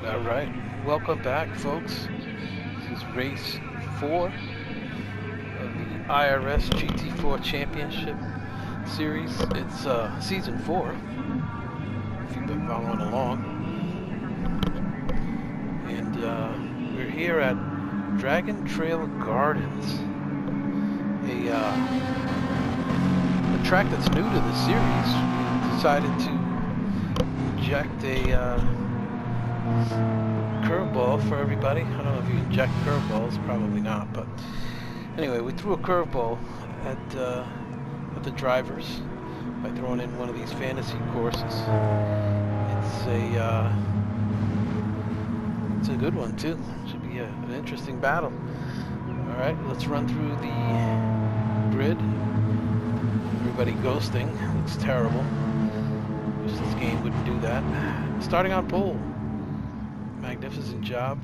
All right, welcome back, folks. This is race 4 of the IRS GT4 Championship Series. It's season 4, if you've been following along. And we're here at Dragon Trail Gardens, a track that's new to the series. We decided to inject a curveball for everybody. I don't know if you inject curveballs, probably not, but anyway, we threw a curveball at the drivers by throwing in one of these fantasy courses. It's a good one too. Should be an interesting battle. All right, let's run through the grid. Everybody ghosting. Looks terrible. Wish this game wouldn't do that. Starting on pole. Magnificent job.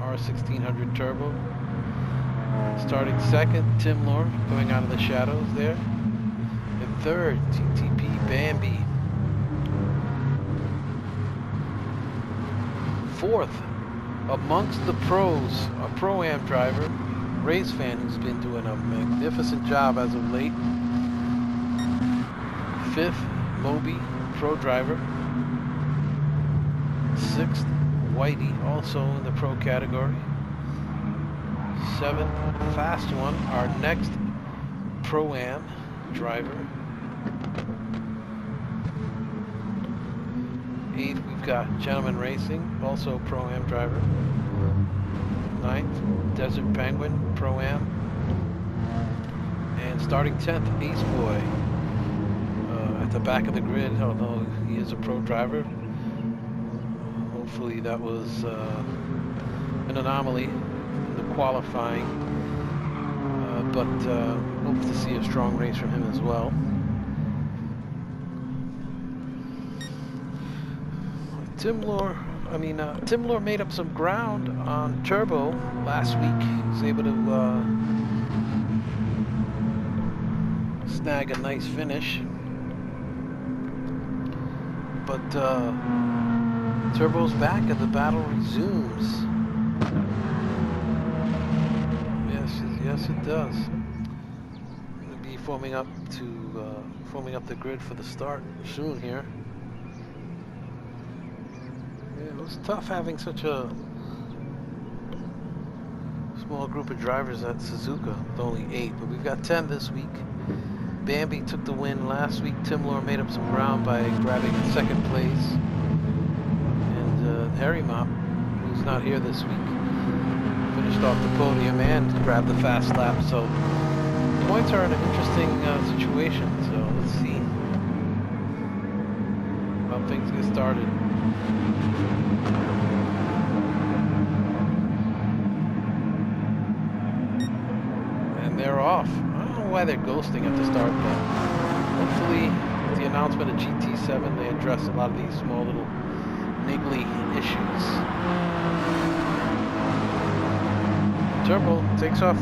R1600 turbo. Starting second, Timlour, going out of the shadows there. And third, TTP Bambi. Fourth, amongst the pros, a Pro-Am driver, race fan who's been doing a magnificent job as of late. Fifth, Moby, pro driver. Sixth, Whitey, also in the pro category. Seventh, Fast One, our next Pro-Am driver. Eighth, we've got GentlemanRacing, also Pro-Am driver. Ninth, Desert Penguin, Pro-Am. And starting 10th, Ace Boy. At the back of the grid, although he is a pro driver. Hopefully that was an anomaly in the qualifying, but hope to see a strong race from him as well. Timlour made up some ground on turbo last week. He was able to snag a nice finish, but turbo's back and the battle resumes. Yes, it does. We'll be forming up the grid for the start soon here. Yeah, it was tough having such a small group of drivers at Suzuka with only 8, but we've got 10 this week. Bambi took the win last week. Timlour made up some ground by grabbing second place. And Harry Mop, who's not here this week, finished off the podium and grabbed the fast lap. So points are in an interesting situation. So let's see how things get started. And they're off. Why they're ghosting at the start, but hopefully with the announcement of GT7 they address a lot of these small little niggly issues. Turbo takes off.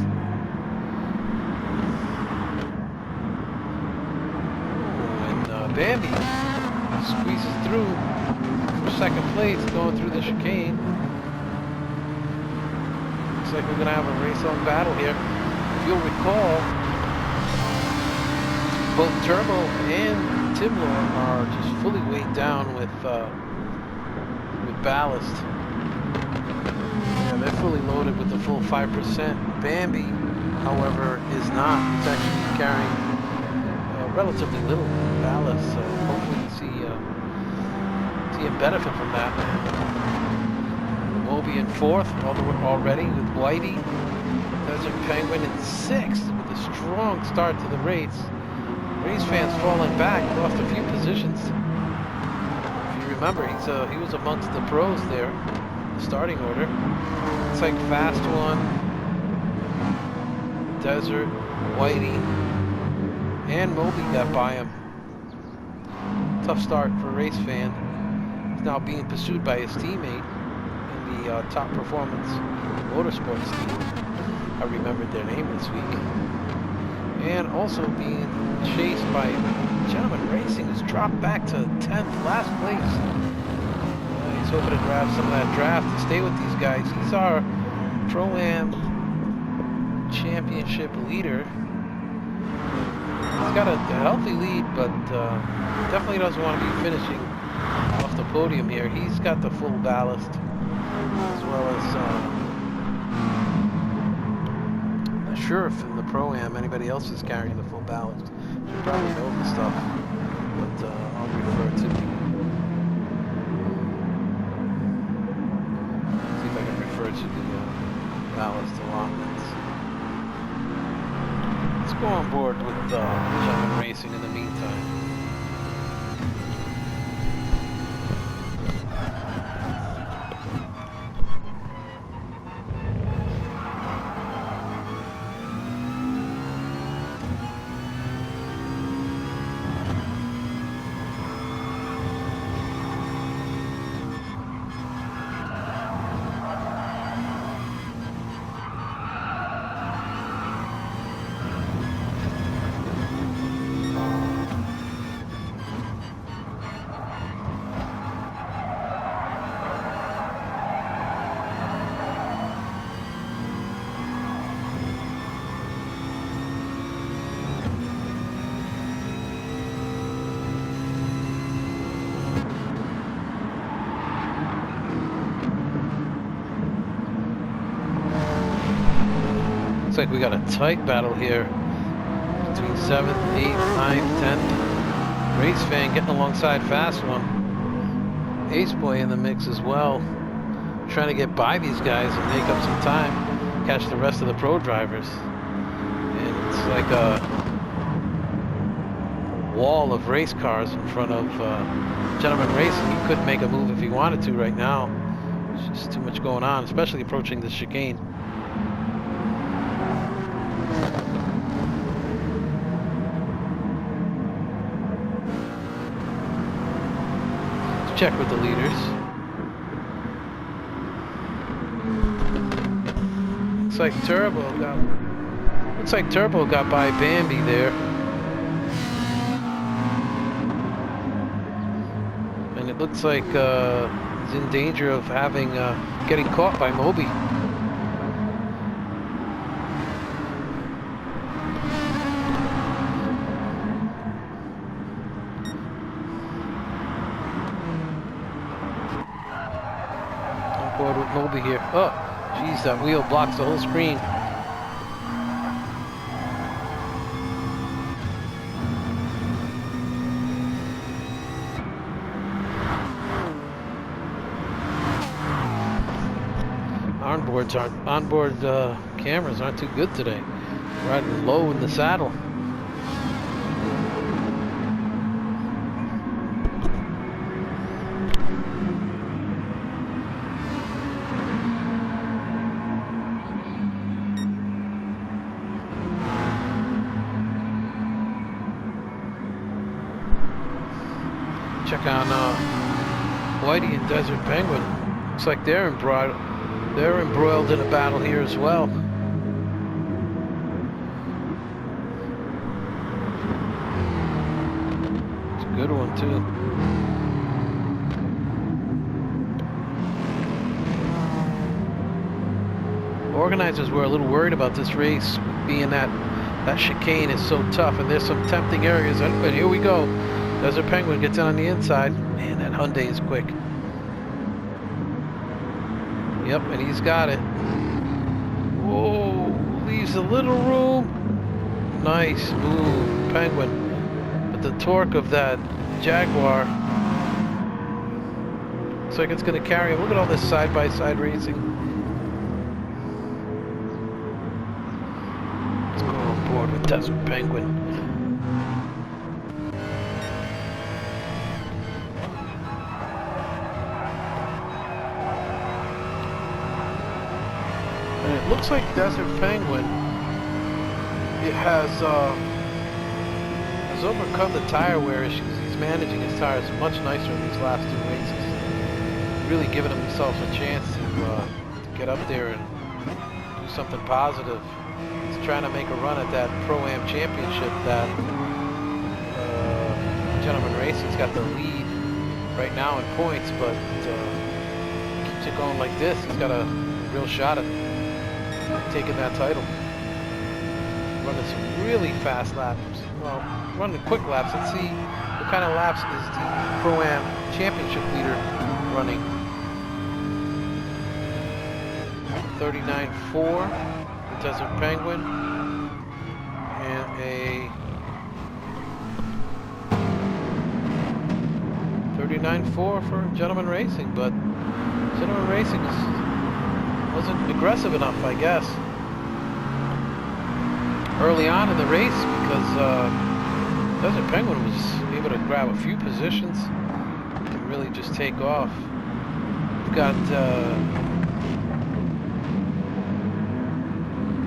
And Bambi squeezes through for second place, going through the chicane. Looks like we're going to have a race-on battle here. If you'll recall, both Turbo and Timlour are just fully weighed down with ballast. Yeah, they're fully loaded with the full 5%. Bambi, however, is not. It's actually carrying relatively little ballast, so hopefully you see him benefit from that. Moby in 4th already with Whitey. Desert Penguin in 6th with a strong start to the race. Race fans falling back, lost a few positions. If you remember, he was amongst the pros there, the starting order. It's like Fast One, Desert, Whitey, and Moby got by him. Tough start for a race fan. He's now being pursued by his teammate in the Top Performance Motorsports team. I remembered their name this week. And also being chased by GentlemanRacing, who's dropped back to 10th, last place. He's was hoping to grab some of that draft and stay with these guys. He's our Pro-Am championship leader. He's got a healthy lead, but definitely doesn't want to be finishing off the podium here. He's got the full ballast, as well as Sheriff in the Pro-Am. Anybody else is carrying the full ballast should probably know the stuff, but I'll refer to. See if I can refer to the ballast allotments. Let's go on board with Gentleman Racing in the meantime. Looks like we got a tight battle here between 7th, 8th, 9th, 10th. Race Fan getting alongside Fast One. Ace Boy in the mix as well. Trying to get by these guys and make up some time, catch the rest of the pro drivers. And it's like a wall of race cars in front of Gentleman Racing. He couldn't make a move if he wanted to right now. There's just too much going on, especially approaching the chicane. Check with the leaders. Looks like Turbo got by Bambi there. And it looks like he's in danger of having getting caught by Moby. With Moby here. Oh, geez, that wheel blocks the whole screen. Onboard cameras aren't too good today. Riding low in the saddle. Check on Whitey and Desert Penguin. Looks like they're embroiled in a battle here as well. It's a good one too. Organizers were a little worried about this race, being that chicane is so tough and there's some tempting areas, but here we go. Desert Penguin gets in on the inside. Man, that Hyundai is quick. Yep, and he's got it. Whoa, leaves a little room. Nice move, Penguin. But the torque of that Jaguar looks like it's going to carry him. Look at all this side-by-side racing. Let's go on board with Desert Penguin. Looks like Desert Penguin, it has overcome the tire wear issues. He's managing his tires much nicer in these last two races. Really giving himself a chance to get up there and do something positive. He's trying to make a run at that Pro-Am championship that Gentleman Racing's got the lead right now in points, but it going like this, he's got a real shot at taking that title. Running some really fast laps. Well, running quick laps. Let's see what kind of laps is the Pro-Am Championship leader running. 39.4, the Desert Penguin, and a 39.4 for Gentleman Racing, but Gentleman Racing wasn't aggressive enough, I guess, early on in the race, because Desert Penguin was able to grab a few positions and really just take off. We've got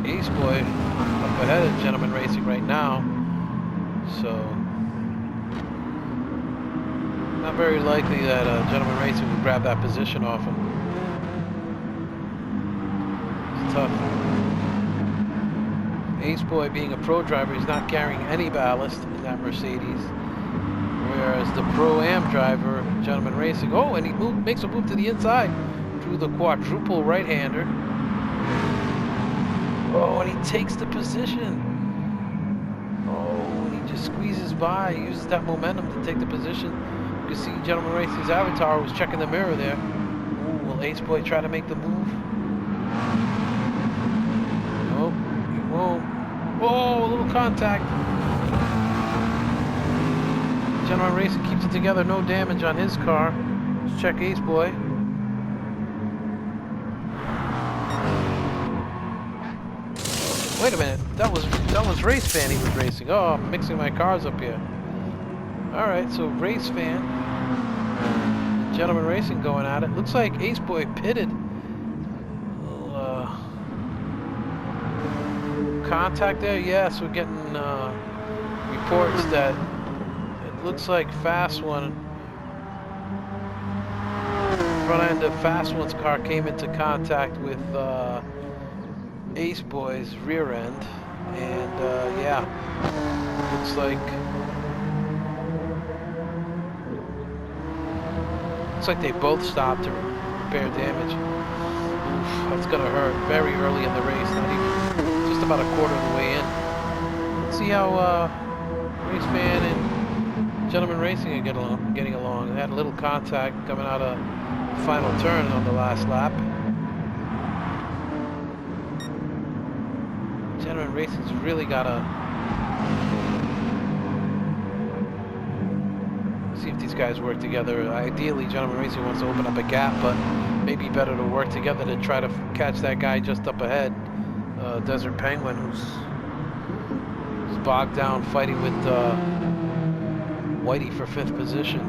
Ace Boy up ahead of Gentleman Racing right now, so not very likely that Gentleman Racing would grab that position off him. It's tough. Ace Boy, being a pro driver, he's not carrying any ballast in that Mercedes, whereas the Pro-Am driver, Gentleman Racing, oh, and he makes a move to the inside through the quadruple right-hander. Oh, and he takes the position. Oh, and he just squeezes by, he uses that momentum to take the position. You can see Gentleman Racing's avatar was checking the mirror there. Ooh, will Ace Boy try to make the move? Nope, he won't. Oh, a little contact. Gentleman Racing keeps it together, no damage on his car. Let's check Ace Boy. Wait a minute, that was Race Fan he was racing. Oh, I'm mixing my cars up here. Alright, so Race Fan, Gentleman Racing going at it. Looks like Ace Boy pitted. Contact there? Yes, we're getting reports that it looks like Fast One, front end of Fast One's car came into contact with Ace Boy's rear end, and yeah, looks like they both stopped to repair damage. Oof, that's gonna hurt very early in the race, not even just about a quarter of the way in. Let's see how Race Fan and Gentleman Racing are getting along. They had a little contact coming out of the final turn on the last lap. Gentleman Racing's really gotta see if these guys work together. Ideally, Gentleman Racing wants to open up a gap, but maybe better to work together to try to catch that guy just up ahead. Desert Penguin, who's bogged down fighting with Whitey for 5th position.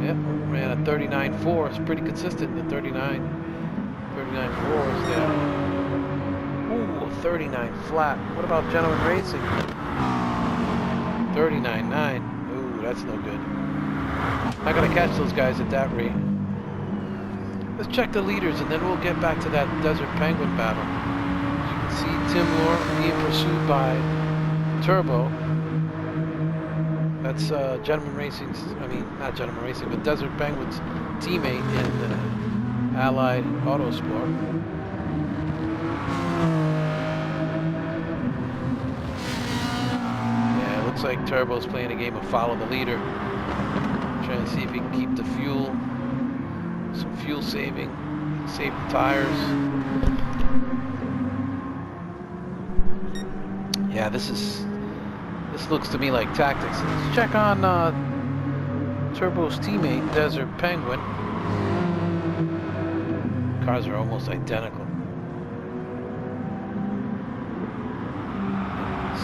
Yep, ran a 39.4. It's pretty consistent. The 39.4 is there. Ooh, 39 flat. What about Gentleman Racing? 39.9. Ooh, that's no good. Not gonna catch those guys at that rate. Let's check the leaders, and then we'll get back to that Desert Penguin battle. As you can see, Timlour being pursued by Turbo. That's Gentleman Racing's, I mean, not Gentleman Racing, but Desert Penguin's teammate in Allied Autosport. Yeah, it looks like Turbo's playing a game of follow the leader. Trying to see if he can keep the fuel. Some fuel saving, save the tires. Yeah, this looks to me like tactics. Let's check on Turbo's teammate, Desert Penguin. Cars are almost identical.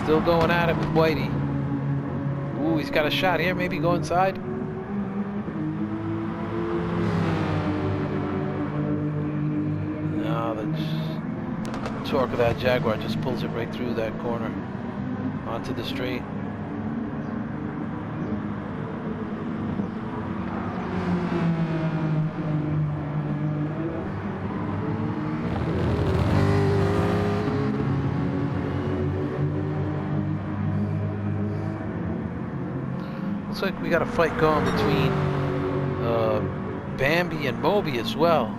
Still going at it with Whitey. Ooh, he's got a shot here. Maybe go inside. Torque of that Jaguar just pulls it right through that corner onto the straight. Looks looks like we got a fight going between Bambi and Moby as well.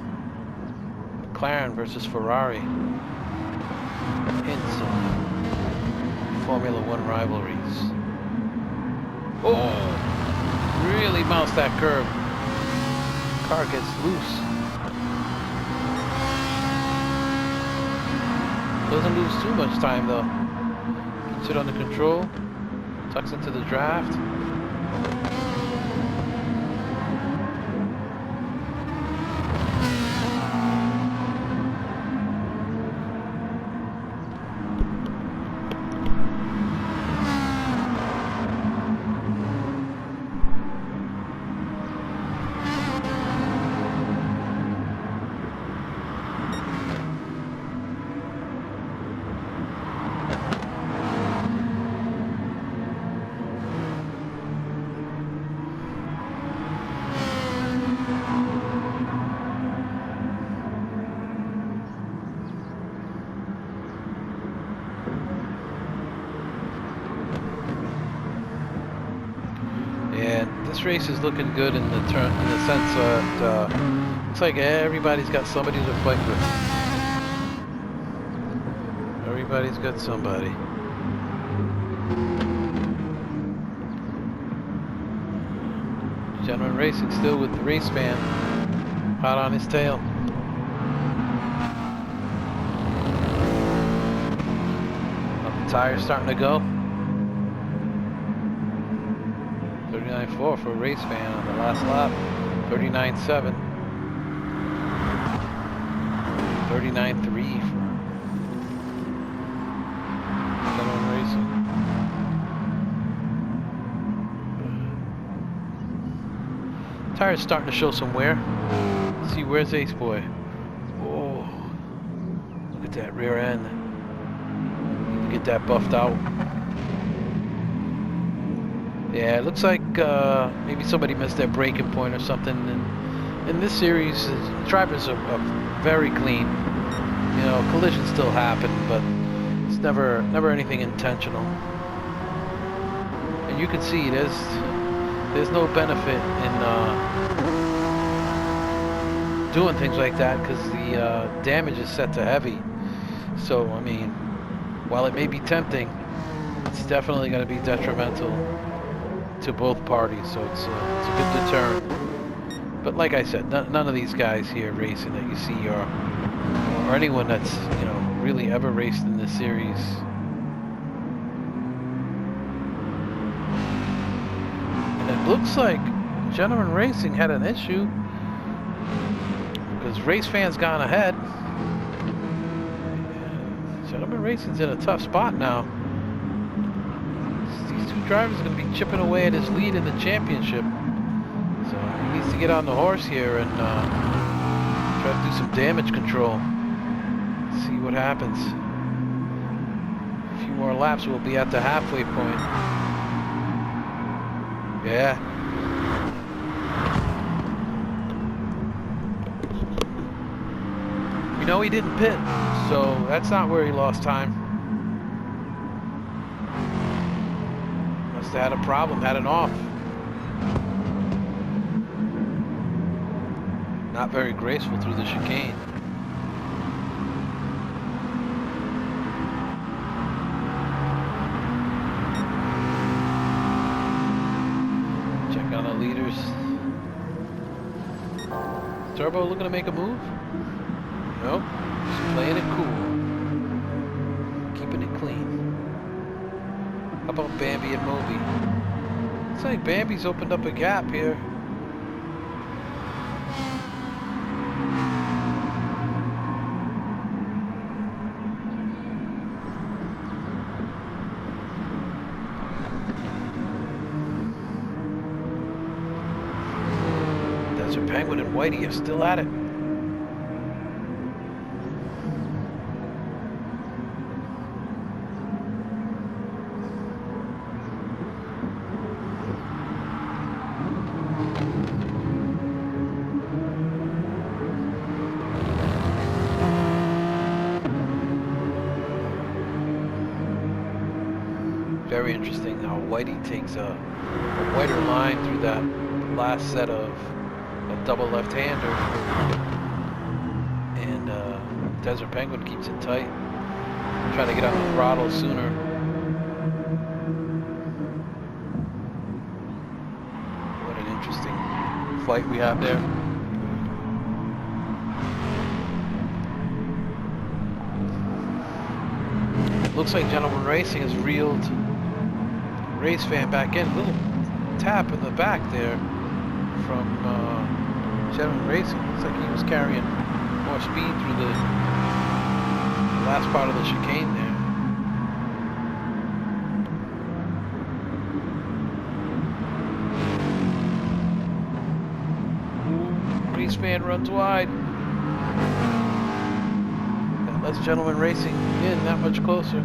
McLaren versus Ferrari. Hints of Formula One rivalries. Oh! Really mounts that curve. Car gets loose. Doesn't lose too much time though. Keeps it under control. Tucks into the draft. This race is looking good in the sense that looks like everybody's got somebody to fight with. Everybody's got somebody. Gentleman Racing still with the race fan hot on his tail. The tires starting to go. 39.4 for a race fan on the last lap. 39.7. 39.3 for Gentleman Racing. Tires starting to show some wear. Let's see, where's Ace Boy? Oh, look at that rear end. Need to get that buffed out. Yeah, it looks like maybe somebody missed their braking point or something. And in this series, drivers are very clean. You know, collisions still happen, but it's never anything intentional. And you can see there's no benefit in doing things like that because the damage is set to heavy. So I mean, while it may be tempting, it's definitely going to be detrimental to both parties, so it's a good deterrent. But like I said, none of these guys here racing that you see or anyone that's, you know, really ever raced in this series. And it looks like Gentleman Racing had an issue because race fans gone ahead. Gentleman Racing's in a tough spot now. Drivers are going to be chipping away at his lead in the championship, so he needs to get on the horse here and try to do some damage control. See what happens. A few more laps, we'll be at the halfway point. Yeah. We know he didn't pit, so that's not where he lost time. Had a problem, had an off. Not very graceful through the chicane. Check on the leaders. Turbo looking to make a move? Nope, just playing it cool. Keeping it clean. How about Bambi and Moby? Looks like Bambi's opened up a gap here. Desert Penguin and Whitey are still at it. Very interesting how Whitey takes a whiter line through that last set of a double left-hander, and Desert Penguin keeps it tight, trying to get on the throttle sooner. What an interesting fight we have there. Looks like Gentleman Racing has reeled Race Fan back in. A little tap in the back there from Gentleman Racing. Looks like he was carrying more speed through the last part of the chicane there. Ooh, Race Fan runs wide. That lets Gentleman Racing in that much closer.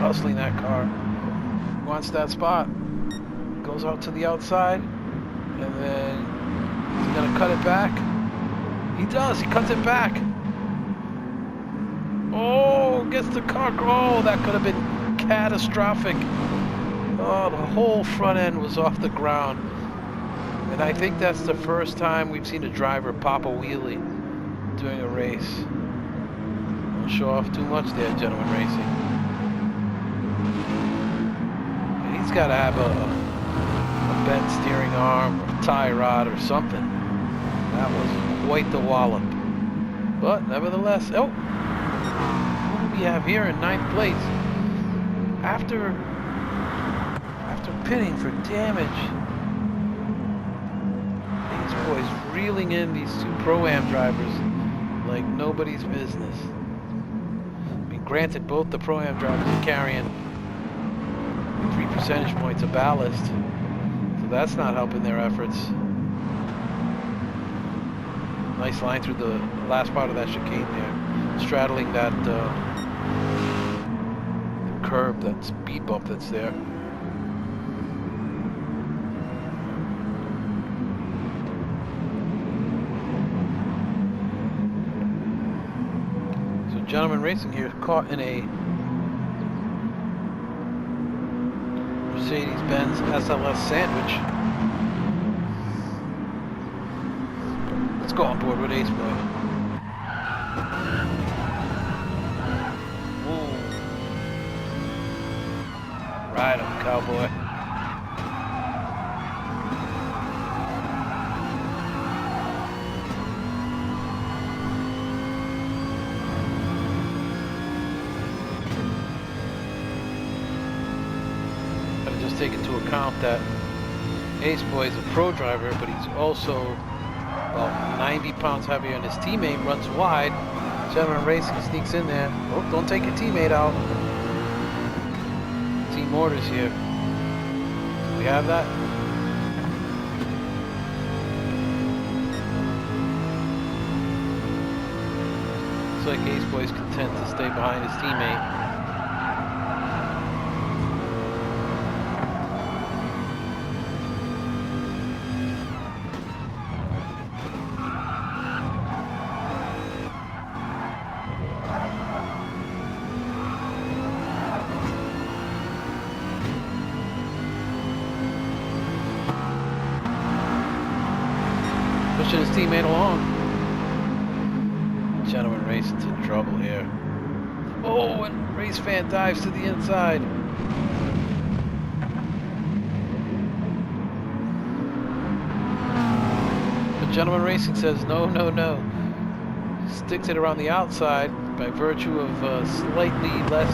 Hustling that car, wants that spot, goes out to the outside, and then he's gonna cut it back. He does, he cuts it back. Oh, gets the car, oh, that could have been catastrophic. Oh, the whole front end was off the ground. And I think that's the first time we've seen a driver pop a wheelie during a race. Don't show off too much there, Gentleman Racing. He's got to have a bent steering arm or tie rod or something. That was quite the wallop. But nevertheless, oh, what do we have here in 9th place? After pitting for damage, these boys reeling in these two Pro-Am drivers like nobody's business. I mean, granted, both the Pro-Am drivers are carrying 3 percentage points of ballast, so that's not helping their efforts. Nice line through the last part of that chicane there, straddling that the curb, that speed bump that's there. So Gentleman Racing here caught in a Mercedes-Benz SLS sandwich. Let's go on board with Ace Boy. Ooh. Ride him, cowboy. Take into account that Ace Boy is a pro driver, but he's also about 90 pounds heavier, and his teammate runs wide. Gentleman Racing sneaks in there. Oh, don't take your teammate out. Team orders here. Do we have that? Looks like Ace Boy's content to stay behind his teammate. Pushing his teammate along. Gentleman Racing's in trouble here. Oh, and Race Fan dives to the inside. But Gentleman Racing says no, no, no. Sticks it around the outside by virtue of slightly less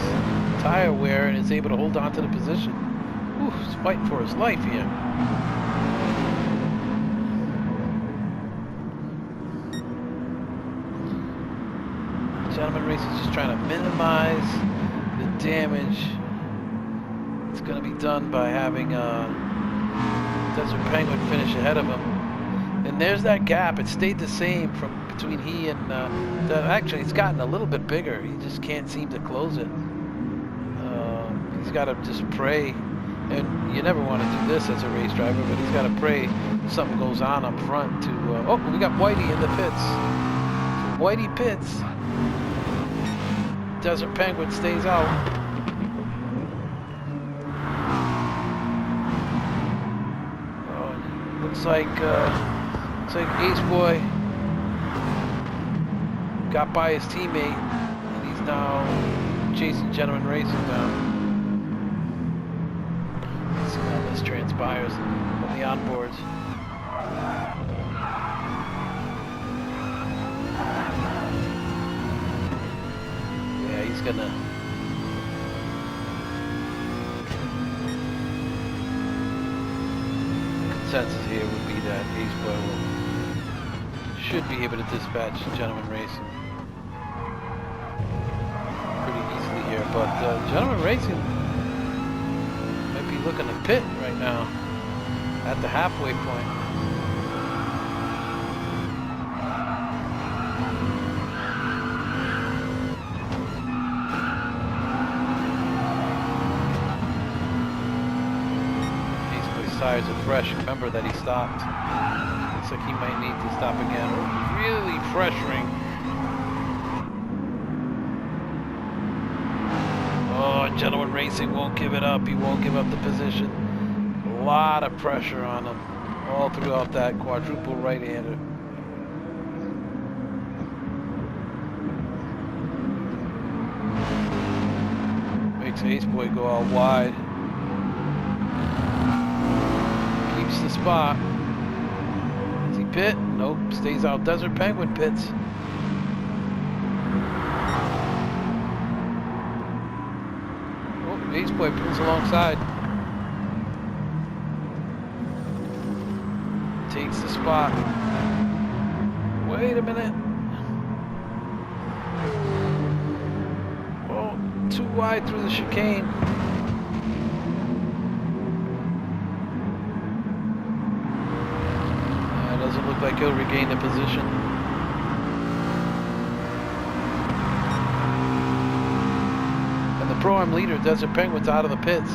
tire wear, and is able to hold on to the position. Ooh, he's fighting for his life here. Gentleman Racing is just trying to minimize the damage it's going to be done by having Desert Penguin finish ahead of him. And there's that gap. It stayed the same from between he and actually it's gotten a little bit bigger. He just can't seem to close it. He's got to just pray And you never want to do this as a race driver, but he's got to pray something goes on up front to... oh, we got Whitey in the pits. So Whitey pits. Desert Penguin stays out. Oh, looks like Ace Boy got by his teammate, and he's now chasing Gentleman Racing down. Let's see how this transpires on the onboards. Yeah, he's gonna... Consensus here would be that Ace Boy should be able to dispatch Gentleman Racing pretty easily here, but Gentleman Racing might be looking to pit right now at the halfway point. Tires are fresh. Remember that he stopped. Looks like he might need to stop again. Oh, really pressuring. Oh, Gentleman Racing won't give it up. He won't give up the position. A lot of pressure on him all throughout that quadruple right-hander. Makes Ace Boy go out wide. The spot. Does he pit? Nope. Stays out. Desert Penguin pits. Oh, Ace Boy pulls alongside. Takes the spot. Wait a minute. Oh, too wide through the chicane. Doesn't look like he'll regain the position. And the Pro-Am leader, Desert Penguin's out of the pits.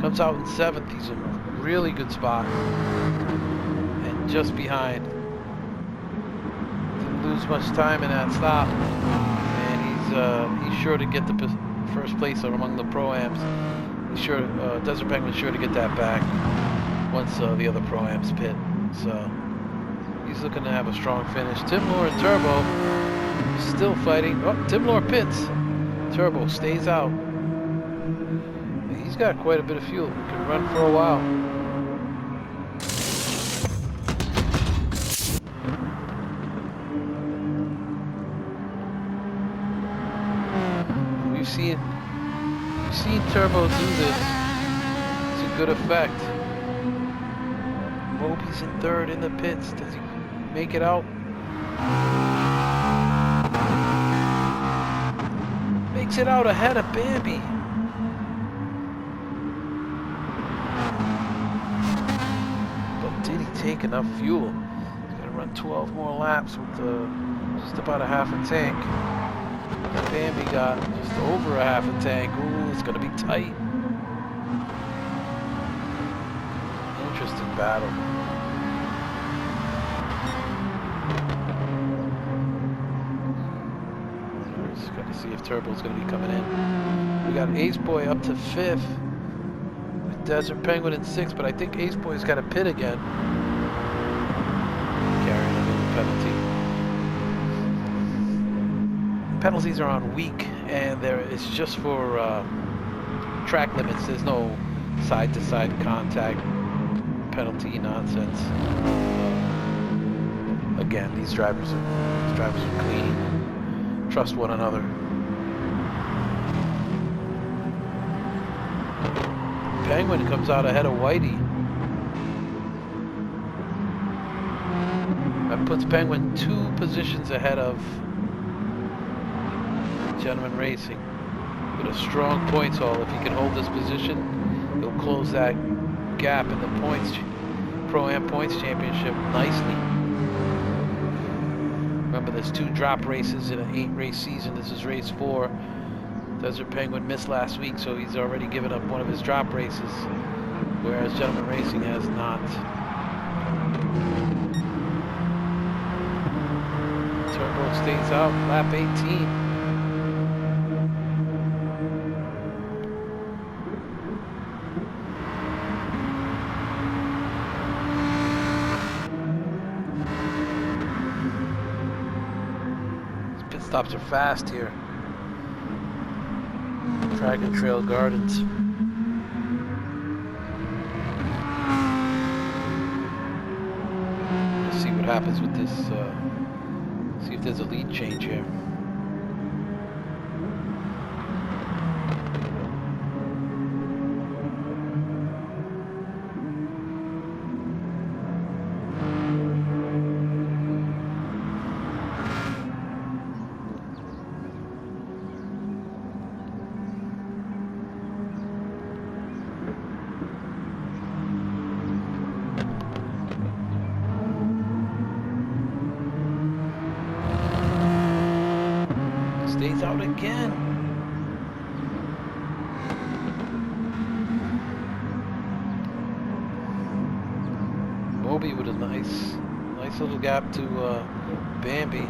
Comes out in 7th. He's in a really good spot. And just behind. Didn't lose much time in that stop. And he's sure to get the first place among the Pro-Ams. He's sure, Desert Penguin's sure to get that back once the other Pro-Ams pit. So he's looking to have a strong finish. Timlour and Turbo still fighting. Oh, Timlour pits. Turbo stays out. He's got quite a bit of fuel. He can run for a while. We've seen Turbo do this to good effect. Moby's in 3rd in the pits. Does he make it out? Makes it out ahead of Bambi. But did he take enough fuel? He's gonna run 12 more laps with just about a half a tank. Bambi got just over a half a tank. Ooh, it's gonna be tight. Interesting battle. Just got to see if Turbo's going to be coming in. We got Ace Boy up to 5th. With Desert Penguin in 6th, but I think Ace Boy's got to pit again. Carrying a little penalty. Penalties are on weak, and it's just for track limits. There's no side-to-side contact penalty nonsense. Again, these drivers are clean. Trust one another. Penguin comes out ahead of Whitey. That puts Penguin 2 positions ahead of Gentleman Racing. With a strong points haul, if he can hold this position, he'll close that gap in the points, Pro-Am Points Championship nicely. Remember, there's 2 drop races in an 8-race season. This is race 4. Desert Penguin missed last week, so he's already given up one of his drop races. whereas Gentleman Racing has not. Turbo stays out, lap 18. These pit stops are fast here. Dragon Trail Gardens. Let's see what happens with this. See if there's a lead change here. Stays out again. Moby with a nice little gap to Bambi.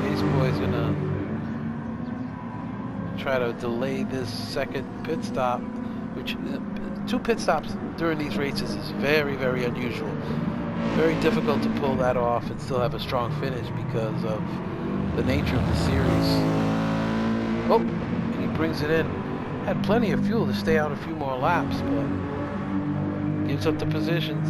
Ace Boy's gonna try to delay this second pit stop, which 2 pit stops during these races is very, very unusual. Very difficult to pull that off and still have a strong finish because of the nature of the series. Oh, and he brings it in. Had plenty of fuel to stay out a few more laps, but gives up the positions.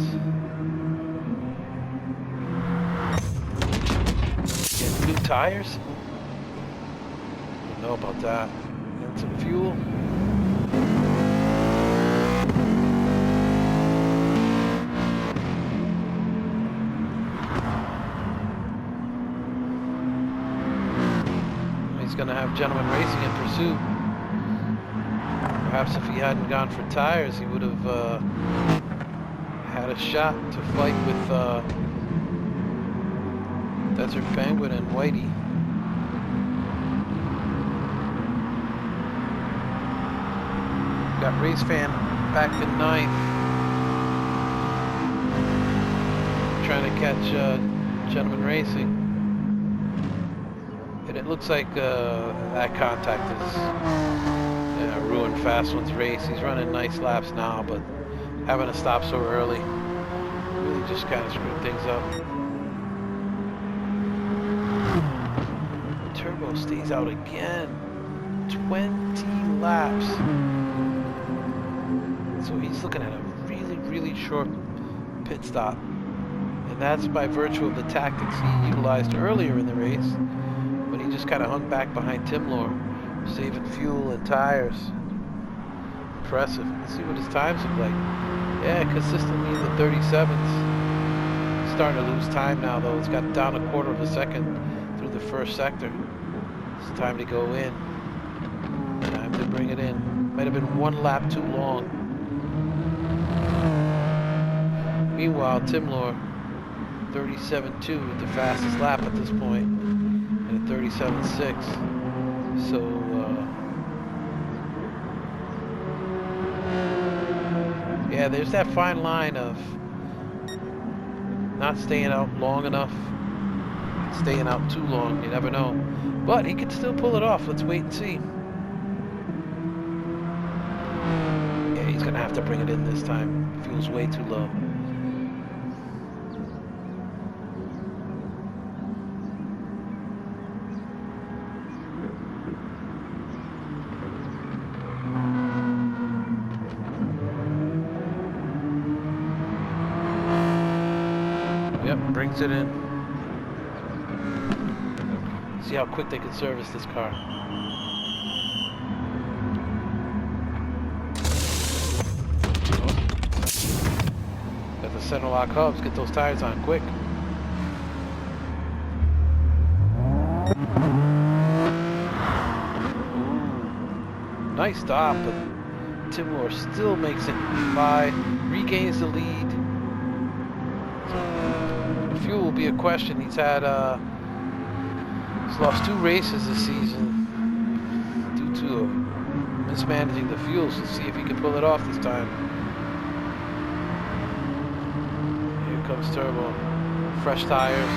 Get new tires? Don't know about that. Get some fuel. Going to have Gentleman Racing in pursuit. Perhaps if he hadn't gone for tires, he would have had a shot to fight with Desert Penguin and Whitey. Got Racefan back in 9th, trying to catch Gentleman Racing. It looks like that contact has ruined Fast One's race. He's running nice laps now, but having to stop so early really just kind of screwed things up. Turbo stays out again. 20 laps. So he's looking at a really, really short pit stop. And that's by virtue of the tactics he utilized earlier in the race. But he just kind of hung back behind Timlour, saving fuel and tires. Impressive. Let's see what his times look like. Yeah, consistently in the 37s. Starting to lose time now, though. It's got down a quarter of a second through the first sector. It's time to go in. Time to bring it in. Might have been 1 lap too long. Meanwhile, Timlour, 37.2 with the fastest lap at this point. And a 37.6. So, yeah, there's that fine line of not staying out long enough, staying out too long. You never know. But he can still pull it off. Let's wait and see. Yeah, he's going to have to bring it in this time. Fuel's way too low. Yep, brings it in. See how quick they can service this car. Got the center lock hubs. Get those tires on quick. Nice stop, but Timlour still makes it by, regains the lead. Fuel will be a question. He's had He's lost 2 races this season due to mismanaging the fuels. Let's see if he can pull it off this time. Here comes Turbo. Fresh tires.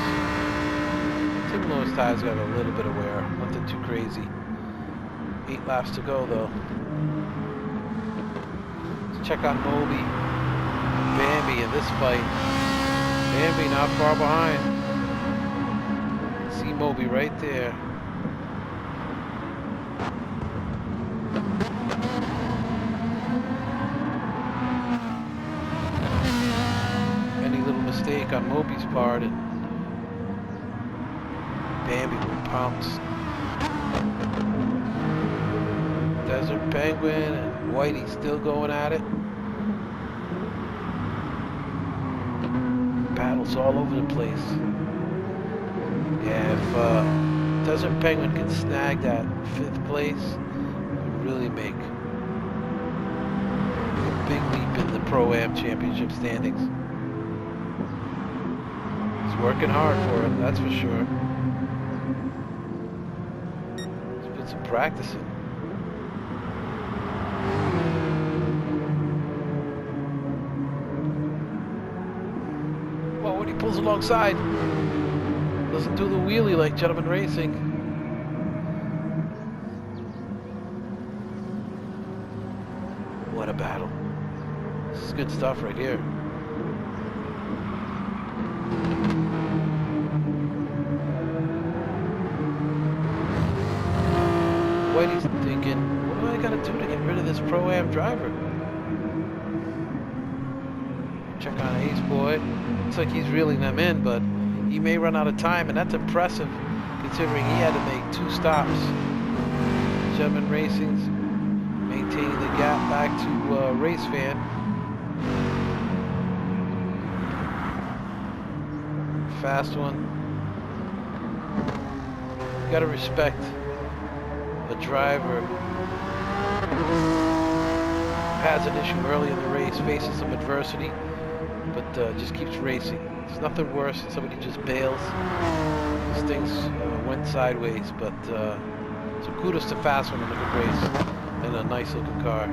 Timlour's tires got a little bit of wear. Nothing too crazy. 8 laps to go though. Let's check out Moby. Bambi in this fight. Bambi not far behind. See Moby right there. Any little mistake on Moby's part and Bambi will pounce. Desert Penguin and Whitey still going at it. Battles all over the place. Yeah, if Desert Penguin can snag that 5th place, it would really make a big leap in the Pro-Am Championship standings. He's working hard for it, that's for sure. He's been some practicing. Well, when he pulls alongside, doesn't do the wheelie like Gentleman Racing. What a battle. This is good stuff right here. Whitey's thinking, what do I gotta do to get rid of this Pro-Am driver? Check on Ace Boy. Looks like he's reeling them in, but he may run out of time, and that's impressive considering he had to make 2 stops. Gentleman Racing's maintaining the gap back to Racefan. Fast one. You gotta respect a driver who has an issue early in the race, faces some adversity, but just keeps racing. There's nothing worse than somebody just bails. These things went sideways, but so kudos to Fast One in a good race and a nice looking car.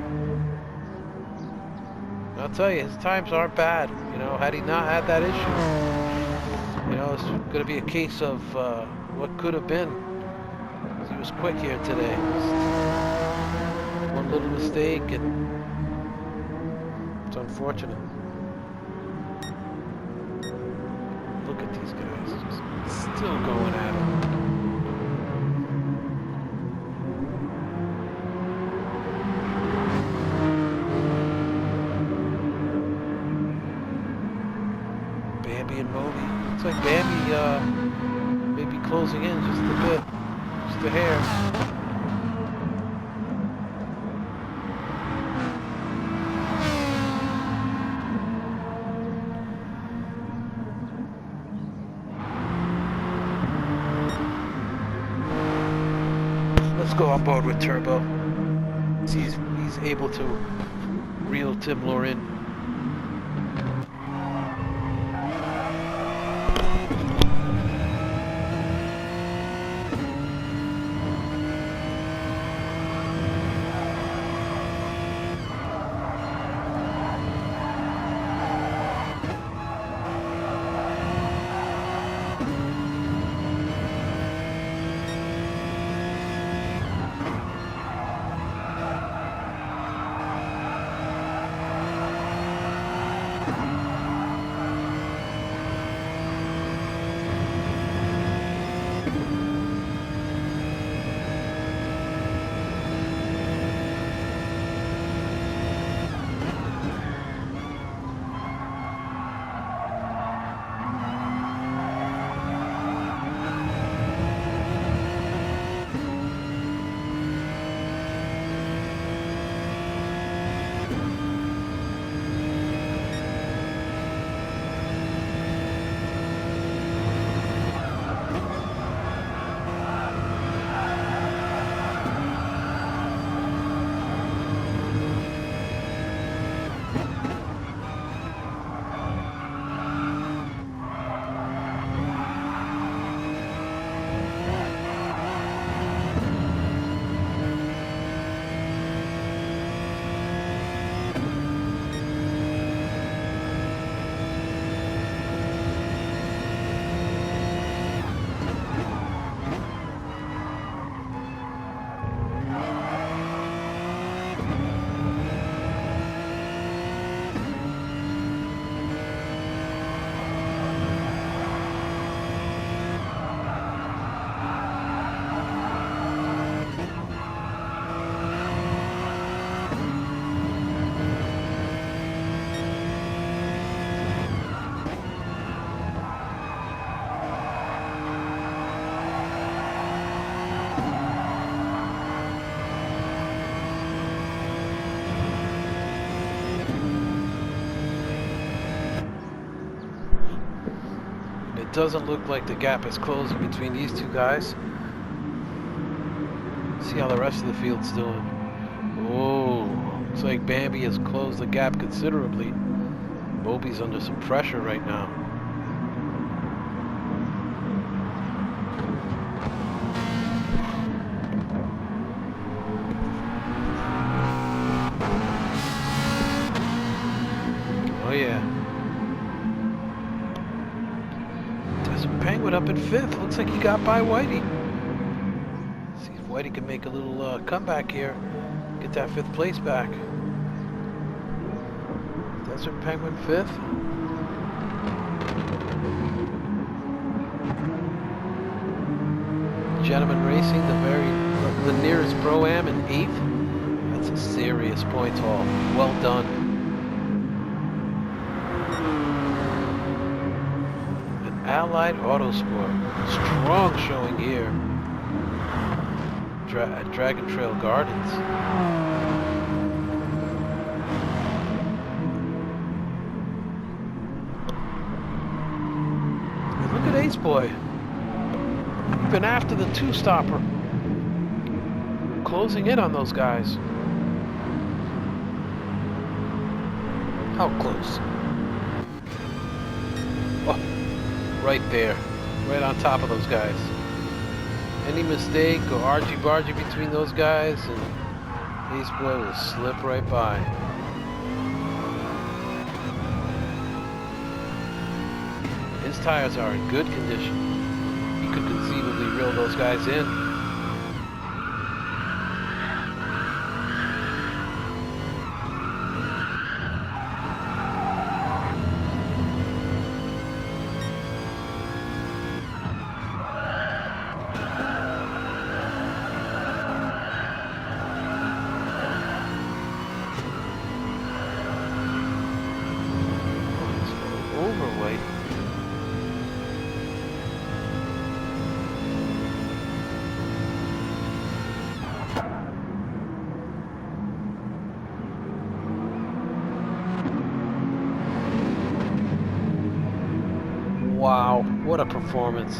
I'll tell you, his times aren't bad. You know, had he not had that issue, you know, it's going to be a case of what could have been. He was quick here today. Just one little mistake, and it's unfortunate. Look at these guys, just still going at it. Bambi and Moby. Looks like Bambi may be closing in just a bit, just a hair. Let's go on board with Turbo. He's able to reel Timlour in. doesn't look like the gap is closing between these two guys. See how the rest of the field's doing. Oh, looks like Bambi has closed the gap considerably. Moby's under some pressure right now. Oh yeah. Desert Penguin up in 5th. Looks like he got by Whitey. See if Whitey can make a little comeback here. Get that 5th place back. Desert Penguin 5th. GentlemanRacing, the nearest Pro-Am in 8th. That's a serious points haul. Well done. Allied Autosport, strong showing here at Dragon Trail Gardens. And look at Ace Boy, even after the 2-stopper, closing in on those guys. How close? Oh. Right there, right on top of those guys. Any mistake or argy-bargy between those guys and Ace Boy will slip right by. His tires are in good condition. He could conceivably reel those guys in. Wow, what a performance.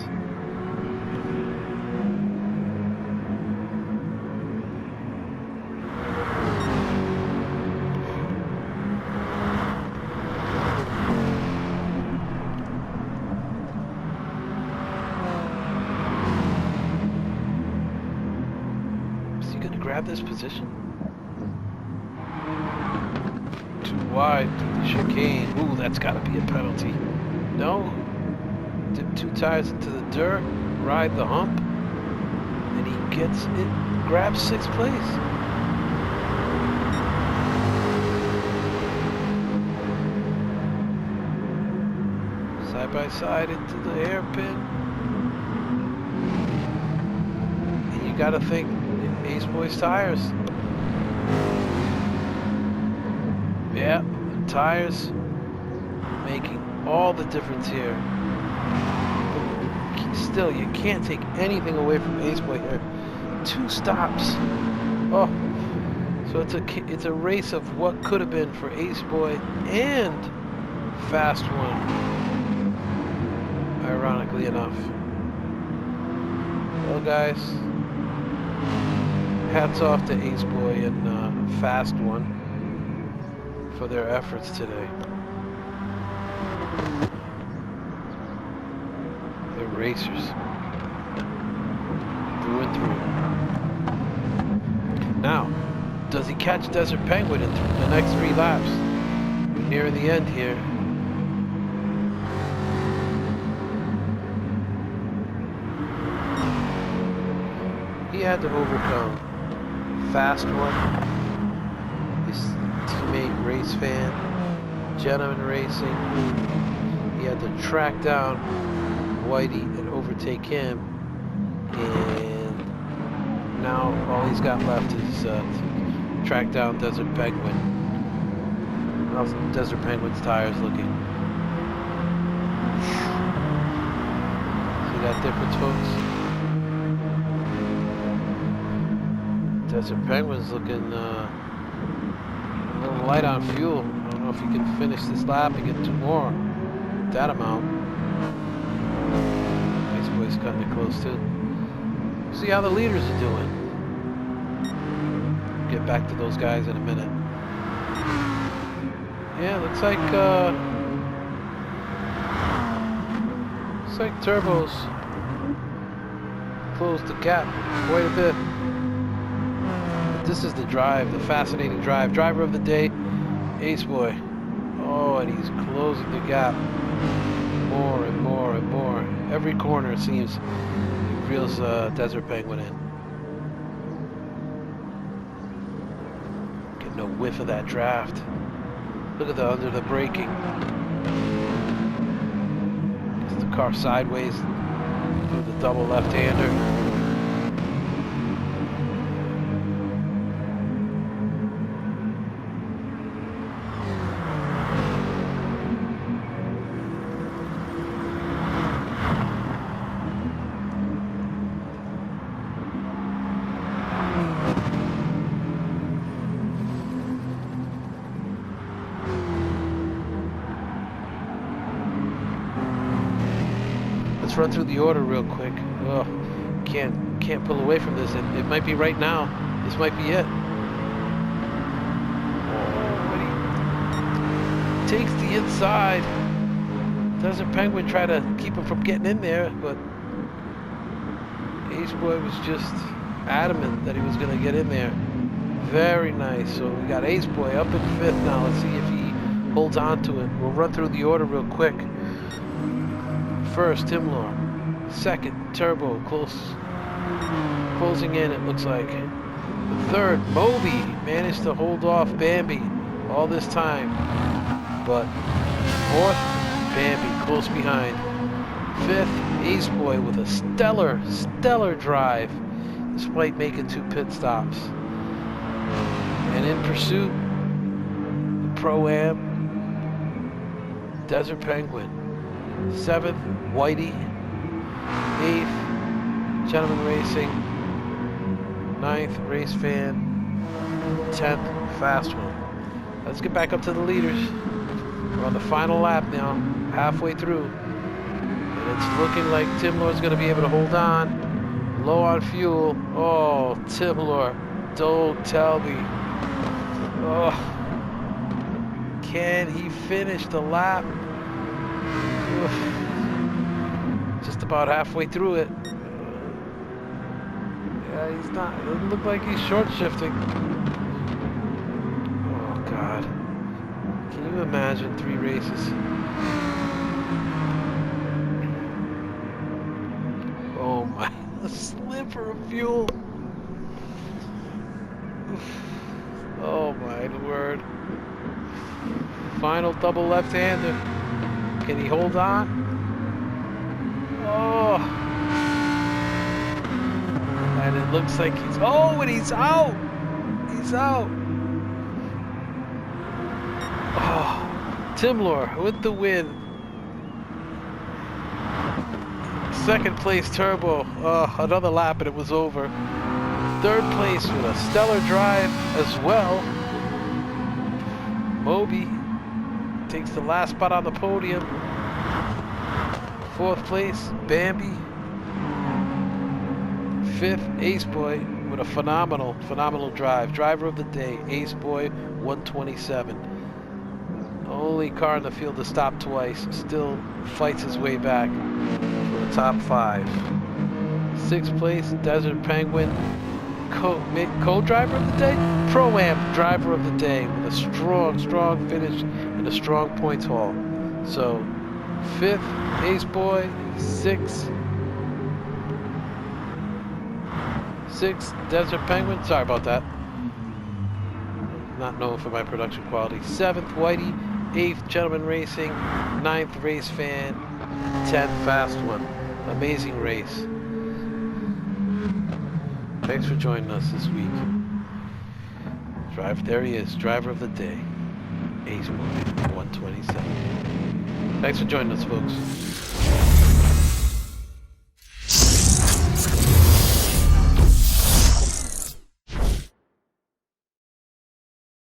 Is he gonna grab this position? Too wide through the chicane. Ooh, that's gotta be a penalty. No? Dip 2 tires into the dirt, ride the hump, and he gets it, grabs 6th place. Side by side into the hairpin. And you gotta think Ace Boy's tires. Yeah, the tires making all the difference here. Still, you can't take anything away from Ace Boy here. 2 stops. Oh, so it's a race of what could have been for Ace Boy and Fast One. Ironically enough. Well, guys, hats off to Ace Boy and Fast One for their efforts today. Racers through and through. Now, does he catch Desert Penguin in the next 3 laps? We're near the end here. He had to overcome Fast One, his teammate Racefan, GentlemanRacing. He had to track down Whitey and overtake him, and now all he's got left is to track down Desert Penguin. How's Desert Penguin's tires looking? See that difference, folks? Desert Penguin's looking a little light on fuel. I don't know if he can finish this lap and get 2 more. That amount. Boy's cutting it close too. See how the leaders are doing. Get back to those guys in a minute. Yeah, looks like Turbo's closed the gap quite a bit. But this is the drive, the fascinating drive. Driver of the day, Ace Boy. Oh, and he's closing the gap more and more and more. Every corner it seems he reels Desert Penguin in. Getting a whiff of that draft. Look at the under the braking. Gets the car sideways through the double left-hander. Let's run through the order real quick. Oh, can't pull away from this. It might be right now. This might be it. Oh, but he takes the inside. Desert Penguin try to keep him from getting in there, but Ace Boy was just adamant that he was going to get in there. Very nice. So we got Ace Boy up in 5th now. Let's see if he holds on to it. We'll run through the order real quick. First, Timlour. Second, Turbo, closing in, it looks like. The third, Moby, managed to hold off Bambi all this time. But fourth, Bambi, close behind. Fifth, Ace Boy with a stellar drive, despite making 2 pit stops. And in pursuit, the Pro-Am, Desert Penguin. 7th, Whitey. 8th, GentlemanRacing. 9th, Race Fan. 10th, Fast One. Let's get back up to the leaders. We're on the final lap now, halfway through. And it's looking like Timlour's going to be able to hold on. Low on fuel. Oh, Timlour, don't tell me. Oh, can he finish the lap? Just about halfway through it. Yeah, he's not. It doesn't look like he's short shifting. Oh God! Can you imagine 3 races? Oh my! A sliver of fuel. Oh my word! Final double left-hander. Can he hold on? Oh. And it looks like he's... Oh, and he's out! He's out! Oh. Timlour with the win. Second place, Turbo. Oh, another lap and it was over. Third place with a stellar drive as well. Moby takes the last spot on the podium. 4th place, Bambi. 5th, Ace Boy with a phenomenal drive. Driver of the day, Ace Boy, 127. Only car in the field to stop twice. Still fights his way back for the top 5. 6th place, Desert Penguin. Co-driver of the day? Pro-Am driver of the day with a strong finish and a strong points haul. So 5th, Ace Boy. 6th, Desert Penguin. Sorry about that. Not known for my production quality. 7th, Whitey. 8th, GentlemanRacing. 9th, Race Fan. 10th, Fast One. Amazing race. Thanks for joining us this week. There he is, driver of the day. Ace Boy, 127. Thanks for joining us, folks.